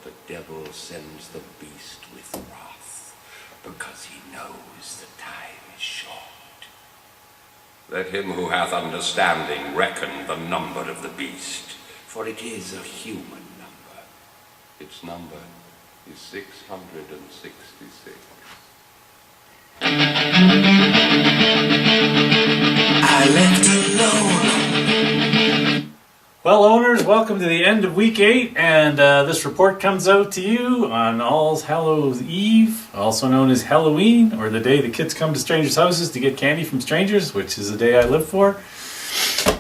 the devil sends the beast with wrath, because he knows the time is short. Let him who hath understanding reckon the number of the beast, for it is a human number. Its number is 666. I left alone. Well, owners, welcome to the end of week 8, and this report comes out to you on All Hallows Eve, also known as Halloween, or the day the kids come to strangers' houses to get candy from strangers, which is the day I live for.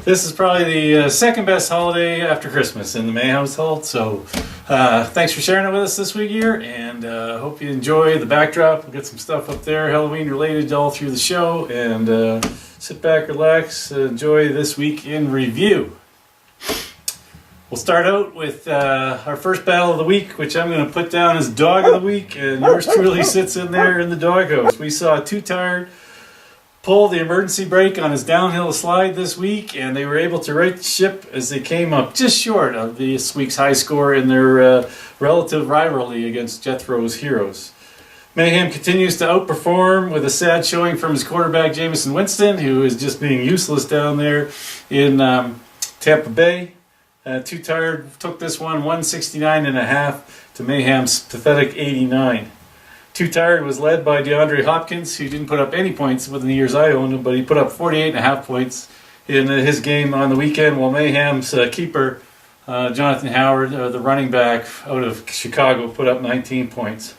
This is probably the second best holiday after Christmas in the May household, so thanks for sharing it with us this week here, and hope you enjoy the backdrop. We'll get some stuff up there, Halloween related, all through the show, and sit back, relax, enjoy this week in review. We'll start out with our first battle of the week, which I'm going to put down as Dog of the Week, and yours truly sits in there in the doghouse. We saw Too Tired pull the emergency brake on his downhill slide this week, and they were able to right the ship as they came up just short of this week's high score in their relative rivalry against Jethro's Heroes. Mayhem continues to outperform with a sad showing from his quarterback, Jameson Winston, who is just being useless down there in Tampa Bay. Too Tired took this one 169.5 to Mayhem's pathetic 89. Too Tired was led by DeAndre Hopkins, who didn't put up any points within the years I owned him, but he put up 48.5 points in his game on the weekend, while Mayhem's keeper, Jonathan Howard, the running back out of Chicago, put up 19 points.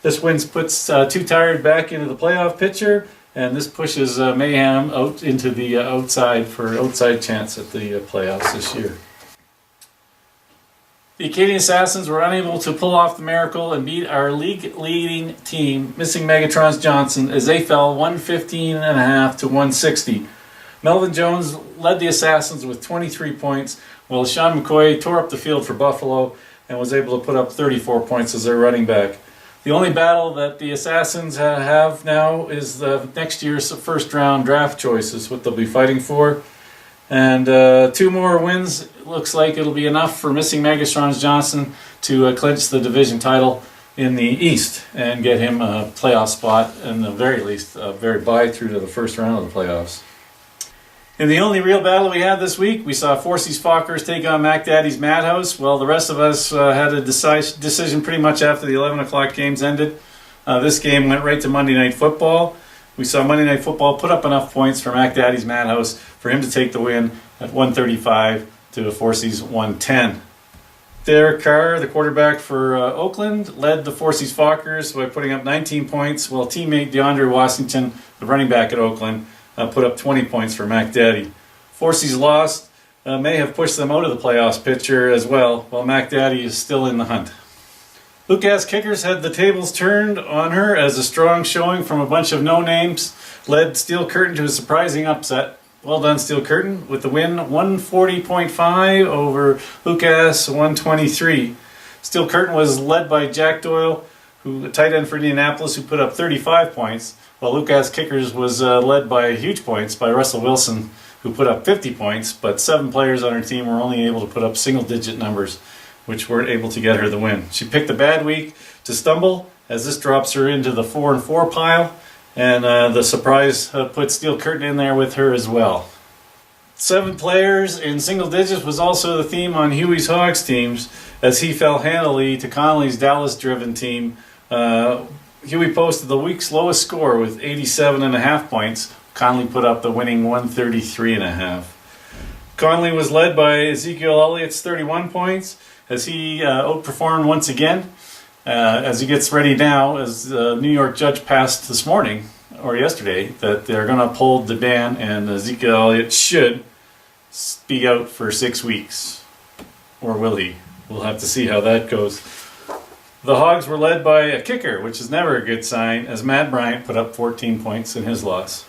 This win puts Too Tired back into the playoff picture, and this pushes Mayhem out into the outside chance at the playoffs this year. The Acadian Assassins were unable to pull off the miracle and beat our league-leading team, missing Megatron's Johnson, as they fell 115.5 to 160. Melvin Jones led the Assassins with 23 points, while Sean McCoy tore up the field for Buffalo and was able to put up 34 points as their running back. The only battle that the Assassins have now is the next year's first-round draft choices, what they'll be fighting for. And 2 more wins, looks like it'll be enough for missing Megatron's Johnson to clinch the division title in the East and get him a playoff spot, and the very least, a very bye through to the first round of the playoffs. In the only real battle we had this week, we saw Forsy's Fockers take on Mac Daddy's Madhouse. Well, the rest of us had a decision pretty much after the 11 o'clock games ended. This game went right to Monday Night Football. We saw Monday Night Football put up enough points for Mac Daddy's Madhouse for him to take the win at 135 to Forsy's 110. Derek Carr, the quarterback for Oakland, led the Forsy's Fockers by putting up 19 points, while teammate DeAndre Washington, the running back at Oakland, put up 20 points for Mac Daddy. Forsy's loss may have pushed them out of the playoffs picture as well, while Mac Daddy is still in the hunt. Lucas Kickers had the tables turned on her as a strong showing from a bunch of no-names led Steel Curtain to a surprising upset. Well done, Steel Curtain, with the win 140.5 over Lucas 123. Steel Curtain was led by Jack Doyle, a tight end for Indianapolis, who put up 35 points, while Lucas Kickers was led by huge points by Russell Wilson, who put up 50 points, but 7 players on her team were only able to put up single-digit numbers, which weren't able to get her the win. She picked a bad week to stumble, as this drops her into the 4-4 pile, and the surprise put Steel Curtain in there with her as well. 7 players in single digits was also the theme on Huey's Hogs teams, as he fell handily to Connolly's Dallas-driven team. Huey posted the week's lowest score with 87.5 points. Connolly put up the winning 133.5. Connolly was led by Ezekiel Elliott's 31 points, as he outperformed once again. As he gets ready now, as the New York judge passed this morning, or yesterday, that they're going to uphold the ban, and Ezekiel Elliott should be out for 6 weeks. Or will he? We'll have to see how that goes. The Hogs were led by a kicker, which is never a good sign, as Matt Bryant put up 14 points in his loss.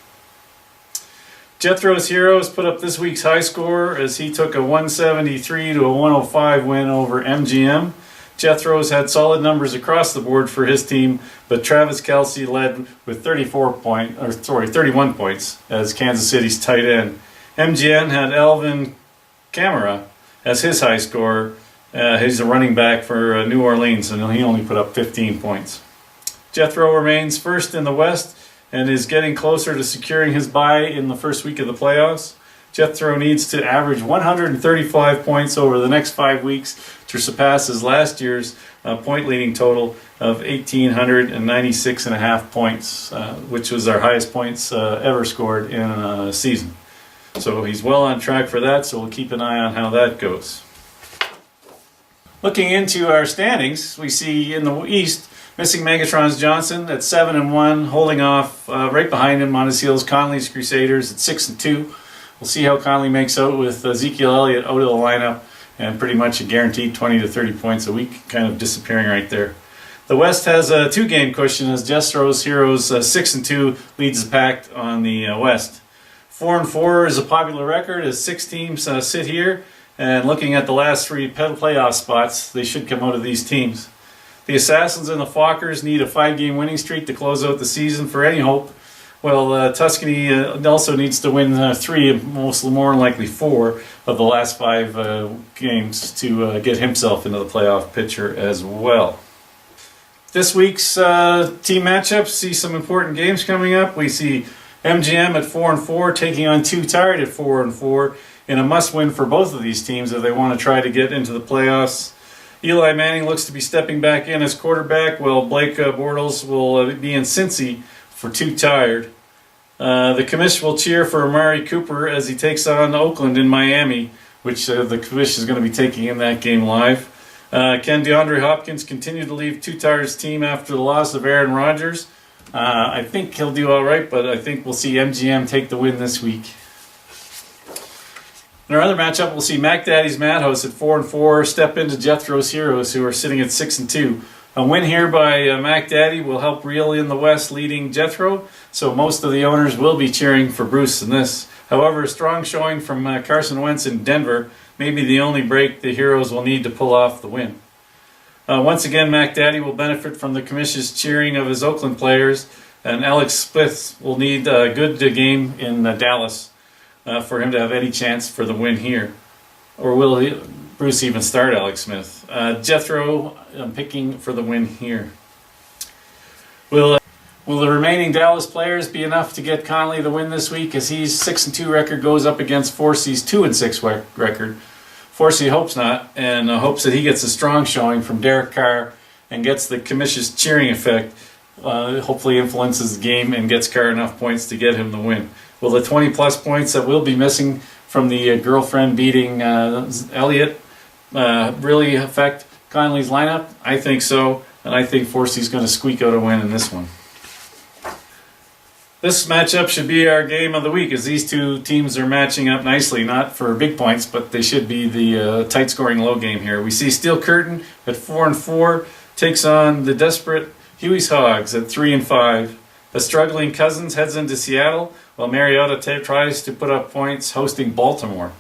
Jethro's Heroes put up this week's high score as he took a 173 to a 105 win over MGM. Jethro's had solid numbers across the board for his team, but Travis Kelce led with 31 points as Kansas City's tight end. MGM had Alvin Kamara as his high scorer, He's a running back for New Orleans, and he only put up 15 points. Jethro remains first in the West and is getting closer to securing his bye in the first week of the playoffs. Jethro needs to average 135 points over the next 5 weeks to surpass his last year's point leading total of 1,896.5 points, which was our highest points ever scored in a season. So he's well on track for that, so we'll keep an eye on how that goes. Looking into our standings, we see in the East, Missing Megatron's Johnson at 7-1, holding off right behind him Montecito's Conley's Crusaders at 6-2. We'll see how Conley makes out with Ezekiel Elliott out of the lineup and pretty much a guaranteed 20 to 30 points a week, kind of disappearing right there. The West has a 2-game cushion as Jethro's Heroes 6-2 leads the pack on the West. 4-4 is a popular record as 6 teams sit here, and looking at the last 3 playoff spots, they should come out of these teams. The Assassins and the Fockers need a 5-game winning streak to close out the season for any hope. Well, Tuscany also needs to win 3, more likely 4, of the last 5 games to get himself into the playoff picture as well. This week's team matchups see some important games coming up. We see MGM at 4-4 taking on Too Tired at 4-4 in a must-win for both of these teams if they want to try to get into the playoffs. Eli Manning looks to be stepping back in as quarterback, while Blake Bortles will be in Cincy for Too Tired. The commish will cheer for Amari Cooper as he takes on Oakland in Miami, which the commish is going to be taking in that game live. Can DeAndre Hopkins continue to leave Too Tired's team after the loss of Aaron Rodgers? I think he'll do all right, but I think we'll see MGM take the win this week. In our other matchup, we'll see Mac Daddy's Madhouse at 4-4 step into Jethro's Heroes, who are sitting at 6-2. A win here by Mac Daddy will help reel in the West leading Jethro, so most of the owners will be cheering for Bruce in this. However, a strong showing from Carson Wentz in Denver may be the only break the Heroes will need to pull off the win. Once again, Mac Daddy will benefit from the commission's cheering of his Oakland players, and Alex Smith will need a good game in Dallas for him to have any chance for the win here. Or will Bruce even start Alex Smith? Jethro, I'm picking for the win here. Will the remaining Dallas players be enough to get Conley the win this week, as his 6-2 record goes up against Forsey's 2-6 record? Forsey hopes not, and hopes that he gets a strong showing from Derek Carr and gets the commission's cheering effect, hopefully influences the game and gets Carr enough points to get him the win. Will the 20-plus points that will be missing from the girlfriend beating Elliott really affect Conley's lineup? I think so, and I think Forsey's going to squeak out a win in this one. This matchup should be our game of the week, as these two teams are matching up nicely, not for big points, but they should be the tight-scoring low game here. We see Steel Curtain at 4-4 takes on the desperate Huey's Hogs at 3-5. A struggling Cousins heads into Seattle, while Mariota tries to put up points hosting Baltimore.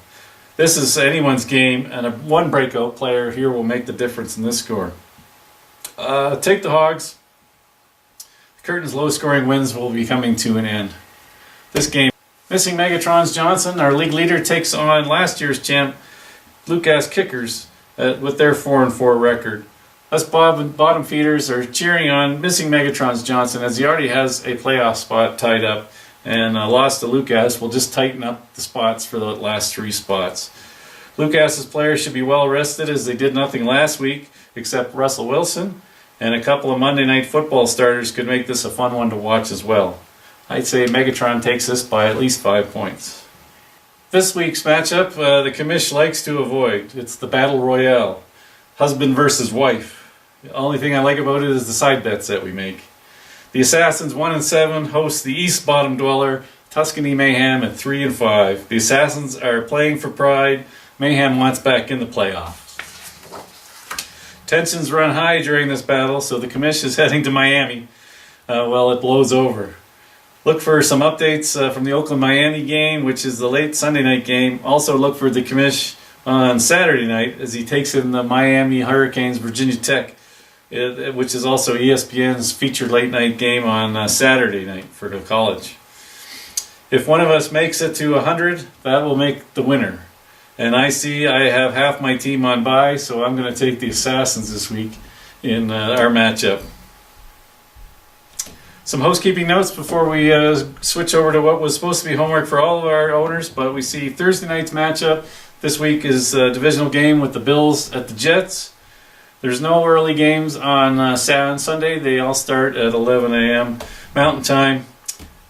This is anyone's game, and one breakout player here will make the difference in this score. Take the Hogs. Curtain's low-scoring wins will be coming to an end. This game, Missing Megatron's Johnson, our league leader, takes on last year's champ, Lucas Kickers, with their 4-4 record. Us bottom feeders are cheering on Missing Megatron's Johnson, as he already has a playoff spot tied up, and a loss to Lucas will just tighten up the spots for the last 3 spots. Lucas's players should be well rested, as they did nothing last week except Russell Wilson, and a couple of Monday Night Football starters could make this a fun one to watch as well. I'd say Megatron takes this by at least 5 points. This week's matchup, the commish likes to avoid. It's the Battle Royale. Husband versus wife. The only thing I like about it is the side bets that we make. The Assassins 1-7 host the East Bottom Dweller, Tuscany Mayhem at 3-5. The Assassins are playing for pride. Mayhem wants back in the playoffs. Tensions run high during this battle, so the commish is heading to Miami while it blows over. Look for some updates from the Oakland-Miami game, which is the late Sunday night game. Also look for the commish on Saturday night as he takes in the Miami Hurricanes Virginia Tech, which is also ESPN's featured late night game on Saturday night for the college. If one of us makes it to 100, that will make the winner. And I have half my team on bye, so I'm going to take the Assassins this week in our matchup. Some housekeeping notes before we switch over to what was supposed to be homework for all of our owners, but we see Thursday night's matchup this week is a divisional game with the Bills at the Jets. There's no early games on Sunday. They all start at 11 a.m. Mountain Time.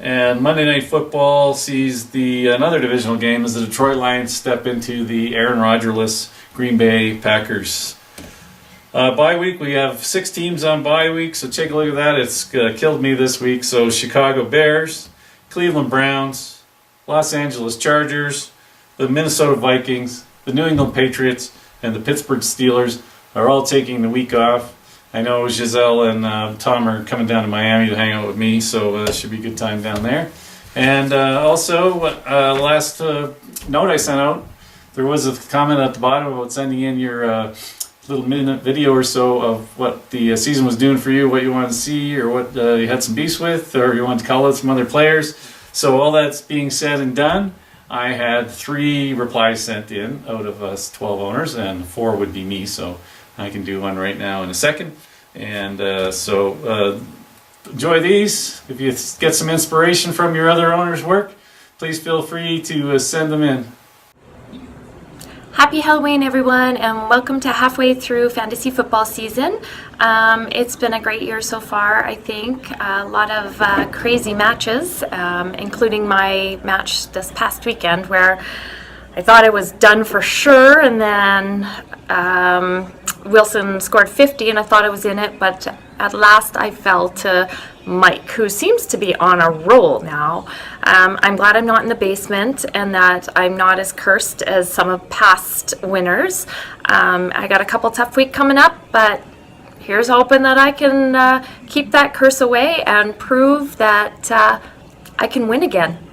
And Monday Night Football sees another divisional game as the Detroit Lions step into the Aaron Rodgers-less Green Bay Packers. Bye week, we have 6 teams on bye week, so take a look at that. It's killed me this week. So Chicago Bears, Cleveland Browns, Los Angeles Chargers, the Minnesota Vikings, the New England Patriots, and the Pittsburgh Steelers are all taking the week off. I know Giselle and Tom are coming down to Miami to hang out with me, so it should be a good time down there. And also, last note I sent out, there was a comment at the bottom about sending in your little minute video or so of what the season was doing for you, what you wanted to see, or what you had some beefs with, or you wanted to call out some other players. So all that's being said and done, I had 3 replies sent in out of us 12 owners, and 4 would be me, so I can do one right now in a second. And so enjoy these. If you get some inspiration from your other owners' work, please feel free to send them in. Happy Halloween, everyone, and welcome to halfway through fantasy football season. It's been a great year so far, I think. A lot of crazy matches, including my match this past weekend where I thought I was done for sure, and then Wilson scored 50 and I thought I was in it, but at last I fell to Mike, who seems to be on a roll now. I'm glad I'm not in the basement and that I'm not as cursed as some of past winners. I got a couple tough weeks coming up, but here's hoping that I can keep that curse away and prove that I can win again.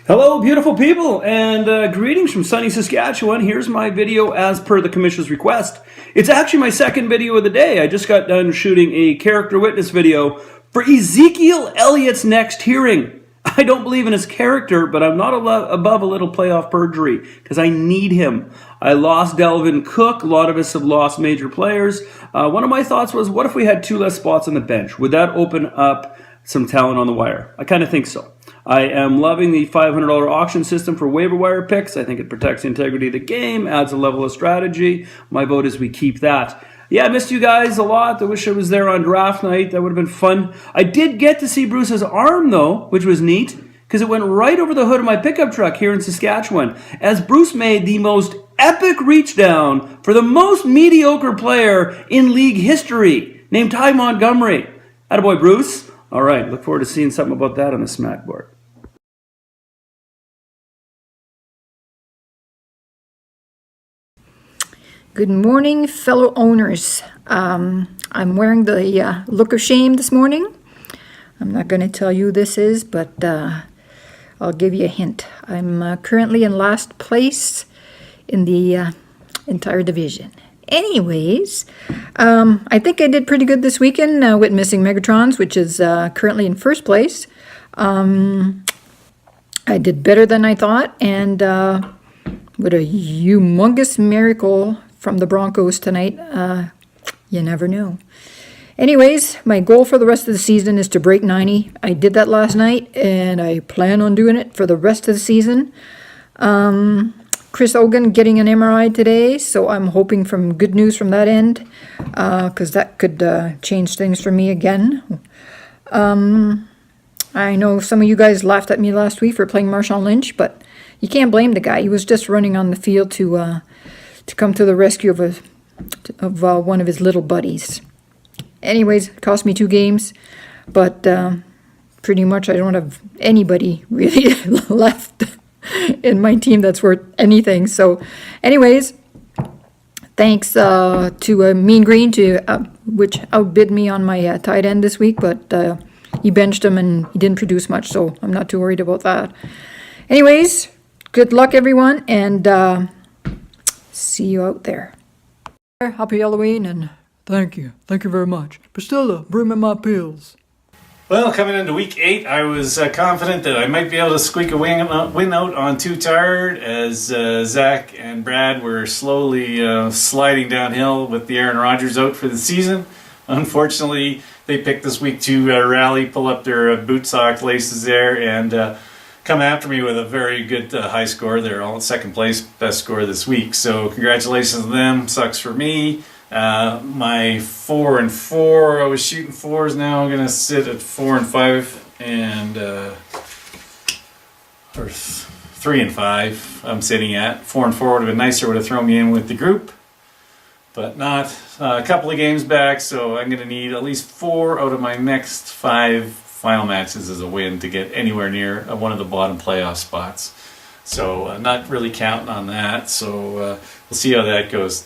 Hello, beautiful people, and greetings from sunny Saskatchewan. Here's my video as per the commissioner's request. It's actually my second video of the day. I just got done shooting a character witness video for Ezekiel Elliott's next hearing. I don't believe in his character, but I'm not above a little playoff perjury because I need him. I lost Delvin Cook. A lot of us have lost major players. One of my thoughts was, what if we had 2 less spots on the bench? Would that open up some talent on the wire? I kind of think so. I am loving the $500 auction system for waiver wire picks. I think it protects the integrity of the game, adds a level of strategy. My vote is we keep that. Yeah, I missed you guys a lot. I wish I was there on draft night. That would have been fun. I did get to see Bruce's arm, though, which was neat, because it went right over the hood of my pickup truck here in Saskatchewan, as Bruce made the most epic reach down for the most mediocre player in league history, named Ty Montgomery. Attaboy, Bruce. All right, look forward to seeing something about that on the Smackboard. Good morning, fellow owners. I'm wearing the look of shame this morning. I'm not going to tell you who this is, but I'll give you a hint. I'm currently in last place in the entire division. Anyways, I think I did pretty good this weekend with Missing Megatrons, which is currently in first place. I did better than I thought, and with a humongous miracle from the Broncos tonight, you never know. Anyways, my goal for the rest of the season is to break 90. I did that last night, and I plan on doing it for the rest of the season. Chris Hogan getting an MRI today, so I'm hoping for good news from that end, because that could change things for me again. I know some of you guys laughed at me last week for playing Marshawn Lynch, but you can't blame the guy. He was just running on the field to come to the rescue of one of his little buddies. Anyways, it cost me 2 games, but pretty much I don't have anybody really left in my team that's worth anything. So anyways, thanks to Mean Green, which outbid me on my tight end this week, but he benched him and he didn't produce much, so I'm not too worried about that. Anyways, good luck, everyone, and see you out there. Happy Halloween, and thank you very much. Priscilla, bring me my pills. Well, coming into week 8, I was confident that I might be able to squeak a win out on Too Tired, as Zach and Brad were slowly sliding downhill with the Aaron Rodgers out for the season. Unfortunately, they picked this week to rally, pull up their boot sock laces there, and come after me with a very good high score. They're all in second place, best score this week. So congratulations to them. Sucks for me. My 4 and 4, I was shooting 4s. Now I'm gonna sit at 4 and 5, and or 3 and 5. I'm sitting at 4 and 4. Would have been nicer. Would have thrown me in with the group, but not. A couple of games back, so I'm gonna need at least 4 out of my next 5 final matches as a win to get anywhere near one of the bottom playoff spots. So not really counting on that. So we'll see how that goes.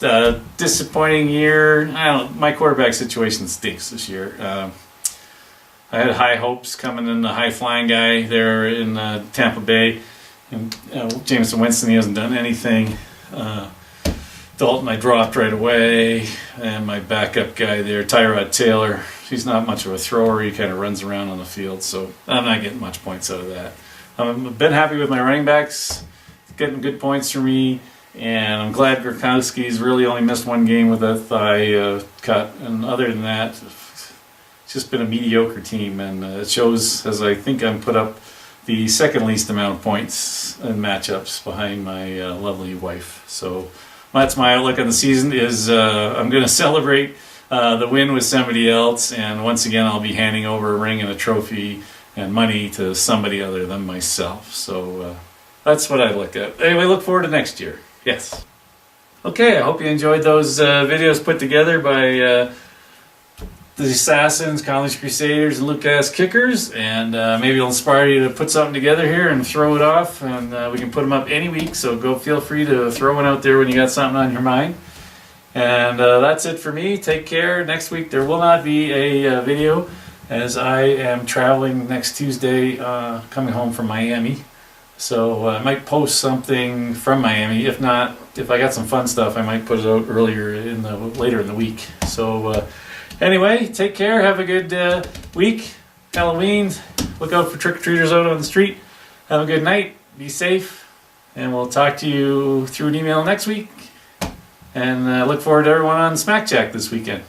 Disappointing year. My quarterback situation stinks this year. I had high hopes coming in, the high flying guy there in Tampa Bay, and Jameson Winston, he hasn't done anything. Dalton, I dropped right away, and my backup guy there, Tyrod Taylor, he's not much of a thrower. He kind of runs around on the field, so I'm not getting much points out of that. I've been happy with my running backs, getting good points for me, and I'm glad Gronkowski's really only missed 1 game with a thigh cut. And other than that, it's just been a mediocre team, and it shows as I think I'm put up the second least amount of points in matchups behind my lovely wife. So that's my outlook on the season. Is I'm going to celebrate the win with somebody else, and once again I'll be handing over a ring and a trophy and money to somebody other than myself. So that's what I look at. Anyway, look forward to next year. Yes. Okay, I hope you enjoyed those videos put together by the Assassins, College Crusaders, and Lucas Kickers, and maybe it'll inspire you to put something together here and throw it off, and we can put them up any week, so feel free to throw one out there when you got something on your mind. And that's it for me. Take care. Next week there will not be a video, as I am traveling next Tuesday, coming home from Miami. So I might post something from Miami. If not, if I got some fun stuff, I might put it out later in the week. So anyway, take care. Have a good week. Halloween. Look out for trick-or-treaters out on the street. Have a good night. Be safe. And we'll talk to you through an email next week. And look forward to everyone on Smack Jack this weekend.